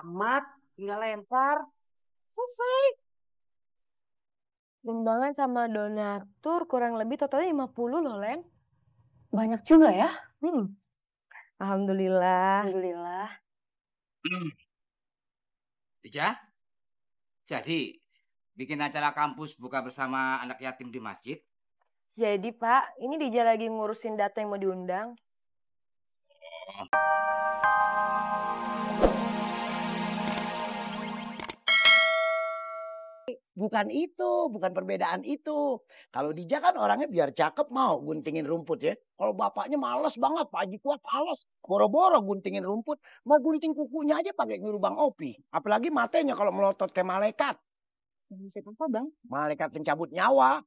amat, tinggal lempar. Selesai. Undangan sama donatur kurang lebih totalnya 50 loh, Len. Banyak juga ya? Alhamdulillah. Alhamdulillah. Dija, jadi bikin acara kampus buka bersama anak yatim di masjid? Jadi Pak, ini Dija lagi ngurusin data yang mau diundang. Bukan itu, bukan perbedaan itu. Kalau Dija kan orangnya biar cakep mau guntingin rumput ya. Kalau bapaknya males banget, Pak Haji Kuat males. Boro-boro guntingin rumput, mau gunting kukunya aja pakai nyuruh Bang Opi. Apalagi matanya kalau melotot kayak malaikat. Malaikat apa, Bang? Malaikat pencabut nyawa.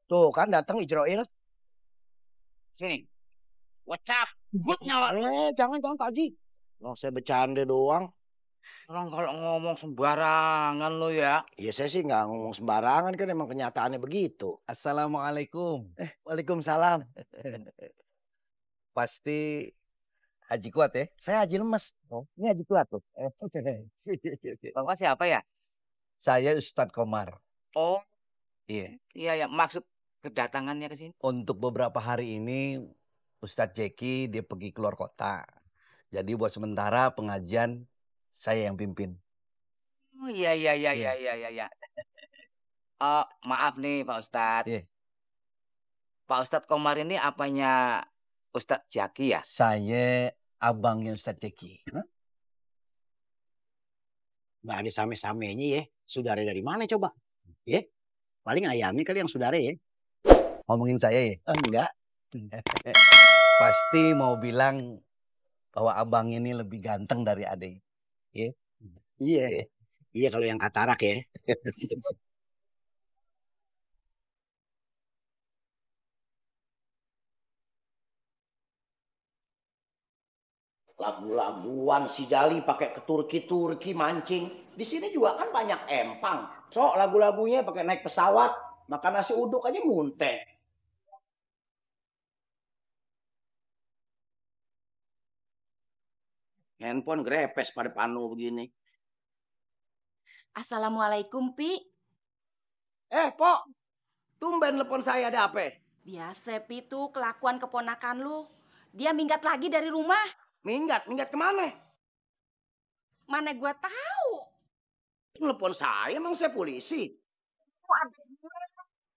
Tuh kan datang Ijroil. Sini, WhatsApp, good nyawa. Jangan Pak Haji. Loh, saya bercanda doang. Orang kalau ngomong sembarangan lo ya. Ya saya sih nggak ngomong sembarangan kan emang kenyataannya begitu. Assalamualaikum. Waalaikumsalam. Pasti Haji Kuat ya? Saya Haji Lemes. Oh, ini Haji Kuat tuh. Bapak siapa ya? Saya Ustadz Komar. Oh, Iya. iya ya. Maksud kedatangannya ke sini? Untuk beberapa hari ini Ustadz Jeki dia pergi keluar kota. Jadi buat sementara pengajian saya yang pimpin. Oh iya. Maaf nih Pak Ustadz. Iya. Pak Ustadz Komar ini apanya Ustadz Jaki ya? Saya abangnya Ustadz Jeki. Nggak ada same-samenya ya. Saudara dari mana coba? Ya, paling ayamnya kali yang saudara ya. Ngomongin saya ya? Enggak. Pasti mau bilang bahwa abang ini lebih ganteng dari adik. Ya? Iya. Iya kalau yang katarak ya. Lagu-laguan si Jali pakai ke Turki mancing. Di sini juga kan banyak empang. So lagu-lagunya pakai naik pesawat, makan nasi uduk aja muntah. Handphone grepes pada panu begini. Assalamualaikum, Pi. Pok. Tumben telepon saya ada apa? Biasa, Pi, tuh kelakuan keponakan lu. Dia minggat lagi dari rumah. Minggat kemana? Mana gua tahu. Telepon saya, emang saya polisi.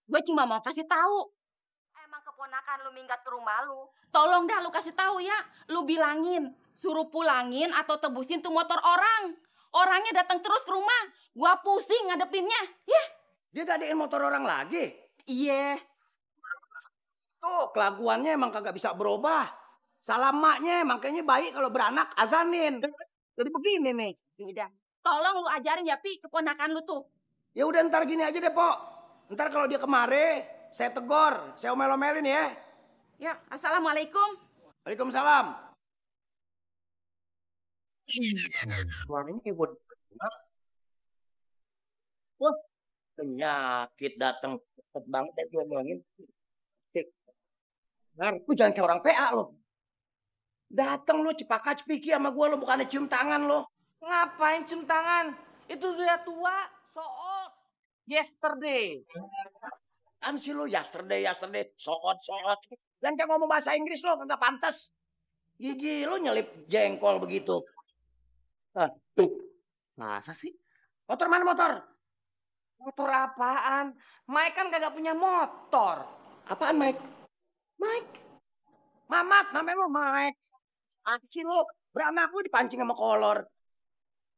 Gue cuma mau kasih tahu. Emang keponakan lu minggat ke rumah lu. Tolong dah lu kasih tahu ya. Lu bilangin, suruh pulangin atau tebusin tuh motor orang. Orangnya datang terus ke rumah. Gua pusing ngadepinnya. Ya. Dia gadein motor orang lagi? Iya. Tuh, kelakuannya emang kagak bisa berubah. Salah maknya, makanya baik kalau beranak azanin. Jadi begini nih. Udah. Tolong lu ajarin ya, Pi, keponakan lu tuh. Ya udah ntar gini aja deh, Pok. Ntar kalau dia kemari, saya tegor, saya omel-omelin ya. Ya, assalamualaikum. Waalaikumsalam. Suaranya kayak buat kenal. Wah, penyakit datang cepet banget ya diomongin. Lu jangan kayak orang PA lo. Datang lo cepaka cepiki sama gua lo, bukannya cium tangan lo. Ngapain cium tangan? Itu udah tua, soot. Yesterday. Kan sih lo yesterday, soot. Dan kayak ngomong bahasa Inggris lo kagak pantas. Gigi lo nyelip jengkol begitu. Masa sih? Motor mana motor? Motor apaan? Mike kan kagak punya motor. Apaan Mike? Mamat, namanya lo Mike. Sih lo, beranak lo dipancing sama kolor.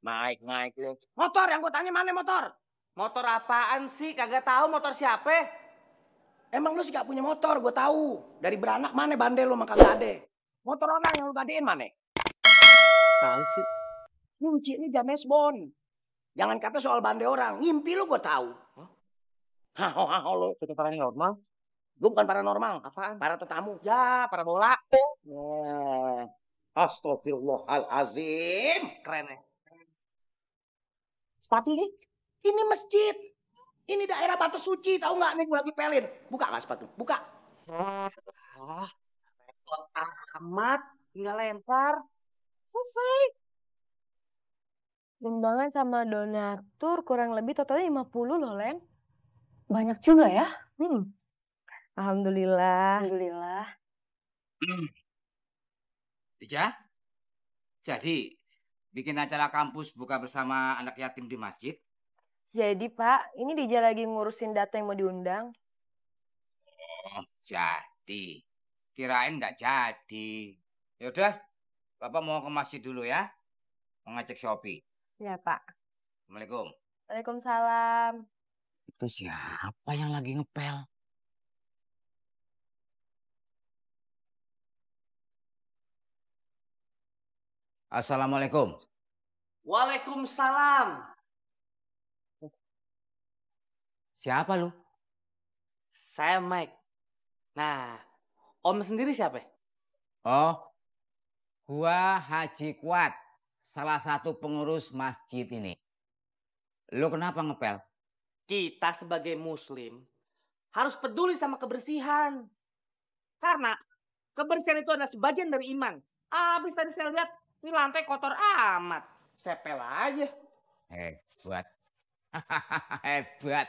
Mike lo. Motor, yang gue tanya mana motor? Motor apaan sih? Kagak tahu motor siapa? Emang lu sih gak punya motor, gue tahu. Dari beranak mana bandel lu maka gak ada. Motor orang yang lu gadein mana? Tahu sih. Kunci ini James Bond. Jangan kata soal bandel orang, ngimpi lu gue tahu. Haho lu. Itu paranormal. Gue bukan paranormal. Apaan? Para tetamu. Ya, parabola. Nah, astagfirullahalazim. Keren ya. Sepatu ini masjid. Ini daerah batas suci, tahu nggak nih gue lagi pelin. Buka nggak sepatu? Buka. Cepet amat, tinggal lempar. Selesai. Sumbangan sama donatur kurang lebih totalnya 50 loh, Len. Banyak juga ya? Alhamdulillah. Alhamdulillah. Dija, jadi bikin acara kampus buka bersama anak yatim di masjid. Jadi Pak, ini Dija lagi ngurusin data yang mau diundang. Oh, jadi. Kirain nggak jadi. Yaudah, Bapak mau ke masjid dulu ya. Mau ngecek Shopee. Ya Pak. Assalamualaikum. Waalaikumsalam. Itu siapa yang lagi ngepel? Assalamualaikum. Waalaikumsalam. Siapa lu? Saya Mike. Nah, Om sendiri siapa? Oh, gua Haji Kuat, salah satu pengurus masjid ini. Lu kenapa ngepel? Kita sebagai muslim harus peduli sama kebersihan. Karena kebersihan itu adalah sebagian dari iman. Habis tadi saya lihat, ini lantai kotor amat. Saya pel aja. Hebat. Hebat.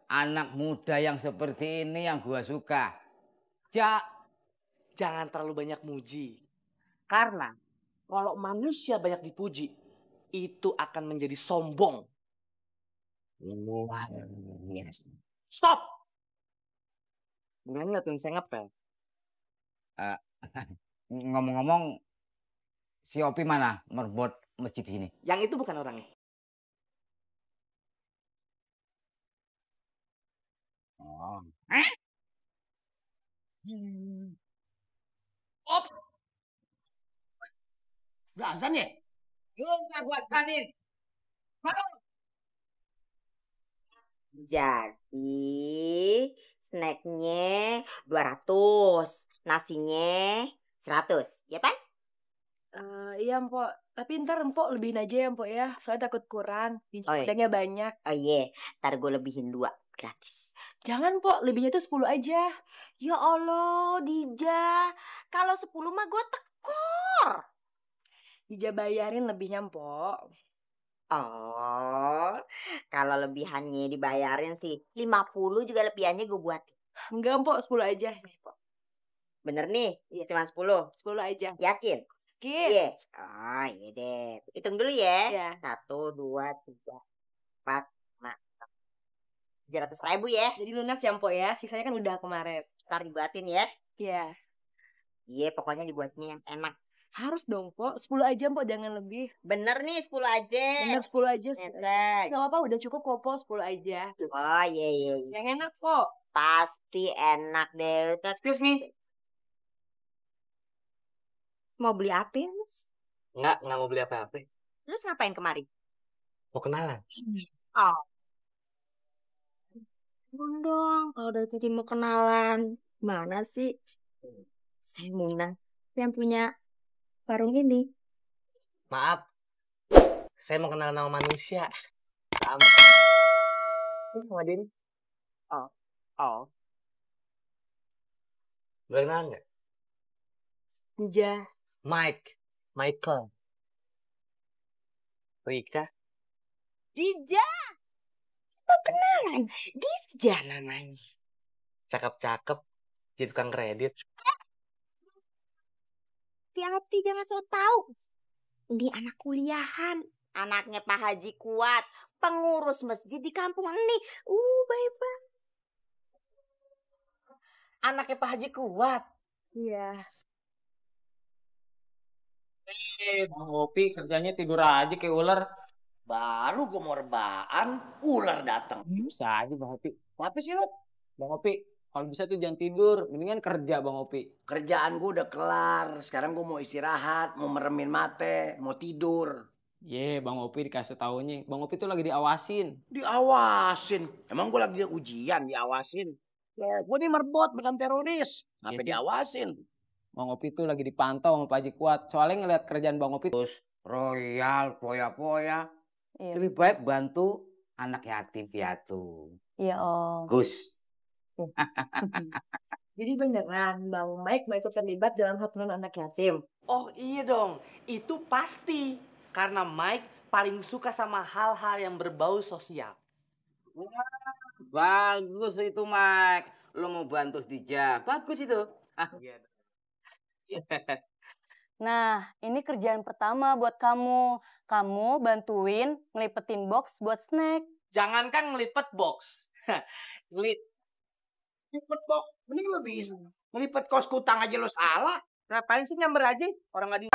Anak muda yang seperti ini yang gua suka. Jangan terlalu banyak muji. Karena kalau manusia banyak dipuji, itu akan menjadi sombong. Yes. Stop! Dengan ngeliatin saya ngepel. Ngomong-ngomong, si Opi mana merbot masjid di sini? Yang itu bukan orangnya. Oh. Op. Udah azan ya? Enggak gua azanin. Jadi snacknya 200, nasinya 100, ya kan? Iya Mpok, tapi ntar Mpok lebihin aja ya Mpok ya, soalnya takut kurang. Oh, iya. Pedangnya banyak. Oh iya, ntar gue lebihin 2 gratis. Jangan Mpok, lebihnya tuh 10 aja. Ya Allah, Dija, kalau 10 mah gue tekor. Dija bayarin lebihnya Mpok. Oh, kalau lebihannya dibayarin sih 50 juga lebihannya gue buat. Enggak Mpok, 10 aja. Mpok. Bener nih? Iya. Cuma 10? 10 aja. Yakin? Iya. Oh iya deh. Hitung dulu ya. Iya. 1, 2, 3, 4, 5, 700.000 ya. Jadi lunas ya Mpok ya, sisanya kan udah kemarin. Ntar dibuatin ya. Iya. Iya, pokoknya dibuatnya yang enak. Harus dong Mpok, 10 aja Mpok, jangan lebih. Bener nih 10 aja. Bener 10 aja. 10 aja. Netek. Gak apa-apa, udah cukup kok Pok, 10 aja. Oh iya iya. Yang enak Pok. Pasti enak deh. Excuse me. Mau beli apa ya, Mas? Nggak mau beli apa-apa. Terus ngapain kemari? Mau kenalan. Oh. Dong, kalau dari tadi mau kenalan. Mana sih? Saya Muna yang punya warung ini. Maaf. Saya mau kenalan sama manusia. Sama. Ini sama dia nih. Oh. Boleh kenalan nggak? Dija. Michael. Rika. Dija. Mau kenalan? Dija namanya. Cakep-cakep. Jadi tukang kredit. Hati-hati jangan so tau. Ini anak kuliahan. Anaknya Pak Haji Kuat. Pengurus masjid di kampung ini. Baik-baik. Anaknya Pak Haji Kuat. Iya. Bang Opi kerjanya tidur aja kayak ular. Baru gue mau rebaan, ular datang. Bisa aja Bang Opi. Apa sih lo? Bang Opi, kalau bisa tuh jangan tidur. Mendingan kerja Bang Opi. Kerjaan gue udah kelar. Sekarang gue mau istirahat, mau meremin mate, mau tidur. Bang Opi dikasih taunya. Bang Opi tuh lagi diawasin. Diawasin. Emang gue lagi ujian diawasin. Ya, gue nih merbot bukan teroris. Ngapain diawasin? Bang Opi tuh lagi dipantau sama Pak Haji Kuat. Soalnya ngeliat kerjaan Bang Opi Terus royal, poya-poya. Iya. Lebih baik bantu anak yatim piatu. Iya Om. Gus. Jadi beneran Bang Mike mau ikut terlibat dalam haturan anak yatim? Oh iya dong, itu pasti. Karena Mike paling suka sama hal-hal yang berbau sosial. Bagus itu, Mike. Lo mau bantu Dija. Bagus itu. Ah. Nah, ini kerjaan pertama buat kamu. Kamu bantuin ngelipetin box buat snack. Jangankan ngelipet box. Ngelipet kok. Mending lo bisa. Ngelipet kos kutang aja lo salah. Ngapain sih nyamber aja? Orang nggak di...